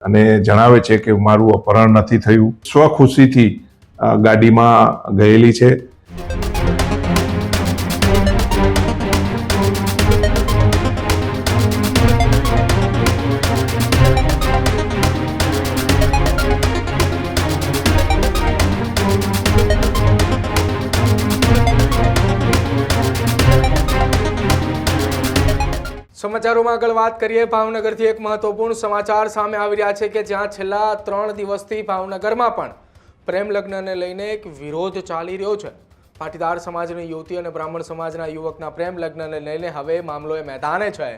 અને જણાવે છે કે મારું અપહરણ નથી થયું, સ્વખુશીથી ગાડીમાં ગયેલી છે। સમાચારોમાં આગળ વાત કરીએ। ભાવનગરથી એક મહત્વપૂર્ણ સમાચાર સામે આવી રહ્યા છે કે જ્યાં છેલ્લા 3 દિવસથી ભાવનગરમાં પણ પ્રેમ લગ્નને લઈને એક વિરોધ ચાલી રહ્યો છે। પાટીદાર સમાજની યુવતી અને બ્રાહ્મણ સમાજના યુવકના પ્રેમ લગ્નને લઈને હવે મામલો મેદાને છે।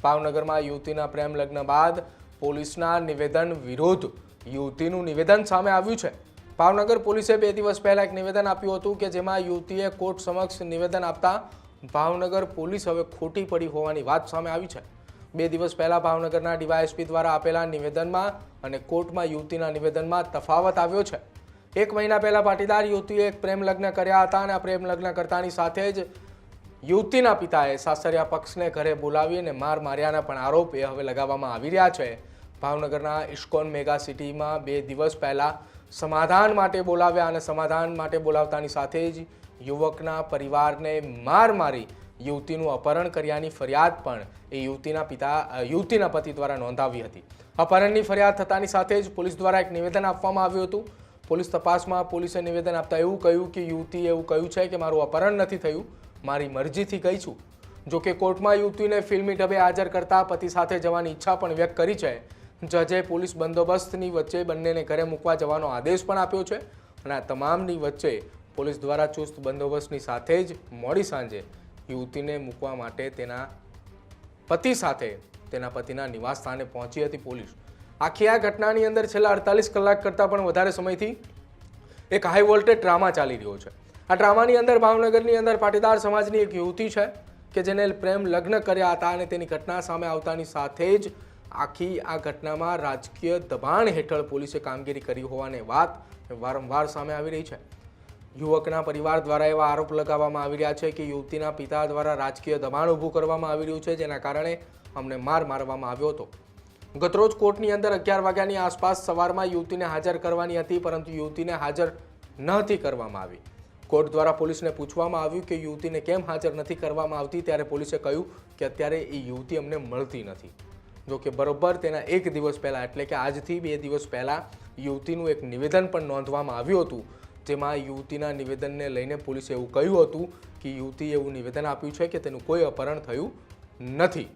ભાવનગરમાં યુવતીના પ્રેમ લગ્ન બાદ પોલીસના નિવેદન વિરુદ્ધ યુવતીનું નિવેદન સામે આવ્યું છે। ભાવનગર પોલીસે 2 દિવસ પહેલા એક નિવેદન આપ્યું હતું કે જેમાં યુવતીએ કોર્ટ સમક્ષ નિવેદન આપતા ભાવનગર પોલીસ હવે ખોટી પડી હોવાની વાત સામે આવી છે। 2 દિવસ પહેલા ભાવનગરના ડીવાયએસપી દ્વારા આપેલા નિવેદનમાં અને કોર્ટમાં યુવતીના નિવેદનમાં તફાવત આવ્યો છે। 1 મહિના પહેલા પાટીદાર યુવતીએ એક પ્રેમ લગ્ન કર્યા હતા અને આ પ્રેમ લગ્ન કરતાની સાથે જ યુવતીના પિતાએ સાસરિયા પક્ષને ઘરે બોલાવીને માર્યાના પણ આરોપ હવે લગાવવામાં આવી રહ્યા છે। ભાવનગરના ઇસ્કોન મેગા સિટીમાં 2 દિવસ પહેલા સમાધાન માટે બોલાવ્યા અને સમાધાન માટે બોલાવતાની સાથે જ યુવકના પરિવારને મારી યુવતીનું અપહરણ કર્યાની ફરિયાદ પણ એ યુવતીના પતિ દ્વારા નોંધાવી હતી। અપહરણની ફરિયાદ થતાની સાથે જ પોલીસ દ્વારા એક નિવેદન આપવામાં આવ્યું હતું। પોલીસ તપાસમાં પોલીસે નિવેદન આપતા એવું કહ્યું કે યુવતીએ એવું કહ્યું છે કે મારું અપહરણ નથી થયું, મારી મરજીથી ગઈ છું। જો કે કોર્ટમાં યુવતીને ફિલ્મી ઢબે હાજર કરતા પતિ સાથે જવાની ઈચ્છા પણ વ્યક્ત કરી છે। જજે પોલીસ બંદોબસ્તની વચ્ચે બંનેને ઘરે મૂકવા જવાનો આદેશ પણ આપ્યો છે અને આ તમામની વચ્ચે પોલીસ દ્વારા ચુસ્ત બંદોબસ્તની સાથે જ મોડી સાંજે યુવતીને મૂકવા માટે તેના પતિ સાથે તેના પતિના નિવાસ સ્થાને પહોંચી હતી પોલીસ। આખી આ ઘટનાની અંદર છેલ્લા 48 કલાક કરતાં પણ વધારે સમયથી એક હાઈ વોલ્ટેજ ડ્રામા ચાલી રહ્યો છે। આ ડ્રામાની અંદર ભાવનગરની અંદર પાટીદાર સમાજની એક યુવતી છે કે જેને પ્રેમ લગ્ન કર્યા હતા અને તેની ઘટના સામે આવતાની સાથે જ આખી આ ઘટનામાં રાજકીય દબાણ હેઠળ પોલીસે કામગીરી કરી હોવાની વાત વારંવાર સામે આવી રહી છે। યુવકના પરિવાર દ્વારા એવા આરોપ લગાવવામાં આવી રહ્યા છે કે યુવતીના પિતા દ્વારા રાજકીય દબાણ ઊભું કરવામાં આવી રહ્યું છે, જેના કારણે અમને મારવામાં આવ્યો હતો। ગતરોજ કોર્ટની અંદર 11 વાગ્યાની આસપાસ સવારમાં યુવતીને હાજર કરવાની હતી, પરંતુ યુવતીને હાજર નહોતી કરવામાં આવી। કોર્ટ દ્વારા પોલીસને પૂછવામાં આવ્યું કે યુવતીને કેમ હાજર નથી કરવામાં આવતી, ત્યારે પોલીસે કહ્યું કે અત્યારે એ યુવતી અમને મળતી નથી। જો કે બરોબર તેના 1 દિવસ પહેલાં એટલે કે આજથી 2 દિવસ પહેલાં યુવતીનું એક નિવેદન પણ નોંધવામાં આવ્યું હતું, જેમાં યુવતીના નિવેદનને લઈને પોલીસે એવું કહ્યું હતું કે યુવતીએ એવું નિવેદન આપ્યું છે કે તેનું કોઈ અપહરણ થયું નથી।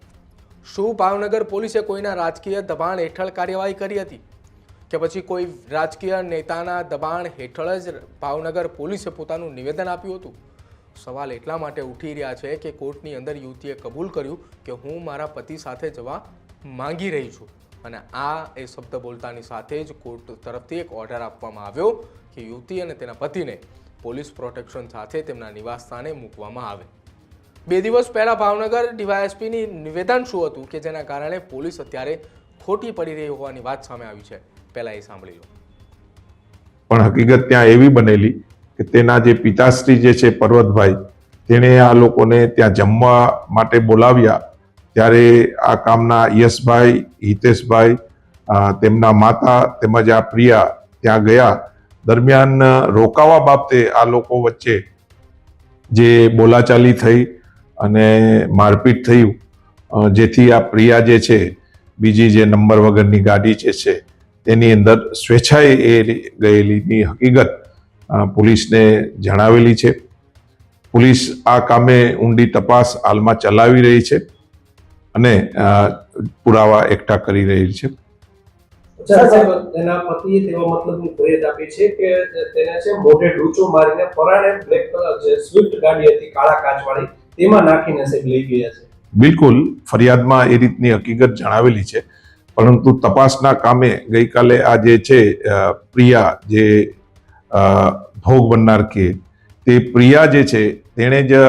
શું ભાવનગર પોલીસે કોઈના રાજકીય દબાણ હેઠળ કાર્યવાહી કરી હતી કે પછી કોઈ રાજકીય નેતાના દબાણ હેઠળ જ ભાવનગર પોલીસે પોતાનું નિવેદન આપ્યું હતું? સવાલ એટલા માટે ઉઠી રહ્યા છે કે કોર્ટની અંદર યુવતીએ કબૂલ કર્યું કે હું મારા પતિ સાથે જવા માંગી રહી છું અને આ એ શબ્દ બોલતાની સાથે જ કોર્ટ તરફથી એક ઓર્ડર આપવામાં આવ્યો કે યુવતી અને તેના પતિને પોલીસ પ્રોટેક્શન સાથે તેમના નિવાસ સ્થાને મૂકવામાં આવે। 2 દિવસ પહેલા ભાવનગર ડીવાયએસપીની નિવેદન શું હતું કે જેના કારણે પોલીસ અત્યારે ખોટી પડી રહી હોવાની વાત સામે આવી છે, પહેલા એ સાંભળી લો। પણ હકીકત ત્યાં એવી બનેલી કે તેના જે પિતાશ્રી જે છે પર્વતભાઈ, તેણે આ લોકોને ત્યાં જમવા માટે બોલાવ્યા, ત્યારે આ કામના યશભાઈ, હિતેશભાઈ, તેમના માતા તેમજ આ પ્રિયા ત્યાં ગયા। દરમિયાન રોકાવા બાબતે આ લોકો વચ્ચે જે બોલાચાલી થઈ અને મારપીટ થયું, જેથી આ પ્રિયા જે છે બીજી જે નંબર વગરની ગાડી જે છે તેની અંદર સ્વેચ્છાએ એ ગયેલીની હકીકત પોલીસને જણાવેલી છે। પોલીસ આ કામે ઊંડી તપાસ હાલમાં ચલાવી રહી છે અને પુરાવા એકઠા કરી રહી છે। તેના પતિએ તેવા મતલબની ફરિયાદ આપી છે કે તેને છે મોઢે ડૂચો મારીને પરાણે બ્લેક કલર જે સ્વિફ્ટ ગાડી હતી કાળા કાચવાળી તેમાં નાખીને સાહેબ લઈ ગયા છે। બિલકુલ, ફરિયાદમાં એ રીતની હકીકત જણાવેલી છે, પરંતુ તપાસના કામે ગઈકાલે આ જે છે પ્રિયા જે ભોગ બનનાર કે તે પ્રિયા જે છે તેણે જ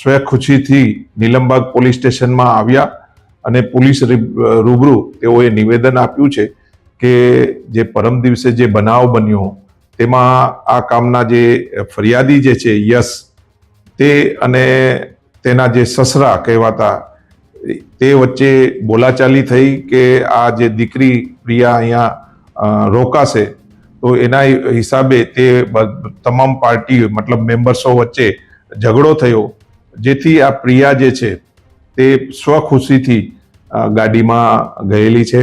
સ્વખુશીથી નીલમબાગ પોલીસ સ્ટેશનમાં આવ્યા અને પોલીસ રૂબરૂ તેઓએ નિવેદન આપ્યું છે કે જે પરમ દિવસે જે બનાવ બન્યો તેમાં આ કામના જે ફરિયાદી જે છે યશ, તે અને તેના જે સસરા કહેવાતા તે વચ્ચે બોલાચાલી થઈ કે આ જે દીકરી પ્રિયા અહીંયા રોકાશે તો એના હિસાબે તે તમામ પાર્ટી મતલબ મેમ્બર્સો વચ્ચે ઝઘડો થયો, જેથી આ પ્રિયા જે છે તે સ્વખુશીથી ગાડીમાં ગયેલી છે,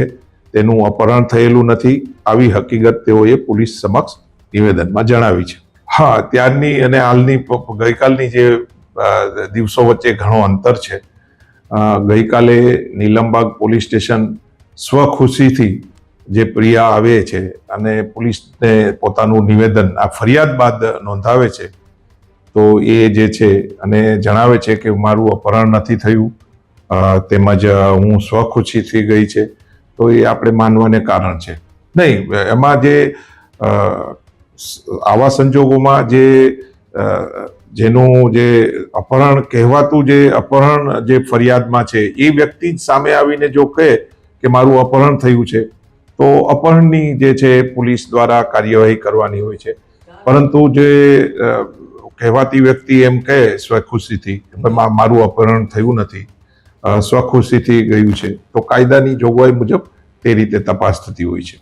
તેનું અપહરણ થયેલું નથી, આવી હકીકત તેઓએ પોલીસ સમક્ષ નિવેદનમાં જણાવી છે. હા, ત્યારની અને હાલની ગઈકાલની જે દિવસો વચ્ચે ઘણો અંતર છે. ગઈકાલે નીલમબાગ પોલીસ સ્ટેશન સ્વખુશીથી જે પ્રિયા આવે છે અને પોલીસને પોતાનું નિવેદન આ ફરિયાદ બાદ નોંધાવે છે, તો એ જે છે અને જણાવે છે કે મારું અપહરણ નથી થયું, તેમજ હું સ્વખુશીથી ગઈ છે, તો એ આપણે માનવાને કારણ છે. નહીં, એમાં જે આવા સંજોગોમાં જેનું જે અપહરણ કહેવાતું જે અપહરણ જે ફરિયાદમાં છે એ વ્યક્તિ જ સામે આવીને જો કહે કે મારું અપહરણ થયું છે, તો અપહરણની જે છે પોલીસ દ્વારા કાર્યવાહી કરવાની હોય છે. પરંતુ જે કહેવાતી વ્યક્તિ એમ કહે સ્વખુશીથી મારું અપહરણ થયું નથી, સ્વખુશીથી ગયું છે, તો કાયદાની જોગવાઈ મુજબ તે રીતે તપાસ થતી હોય છે.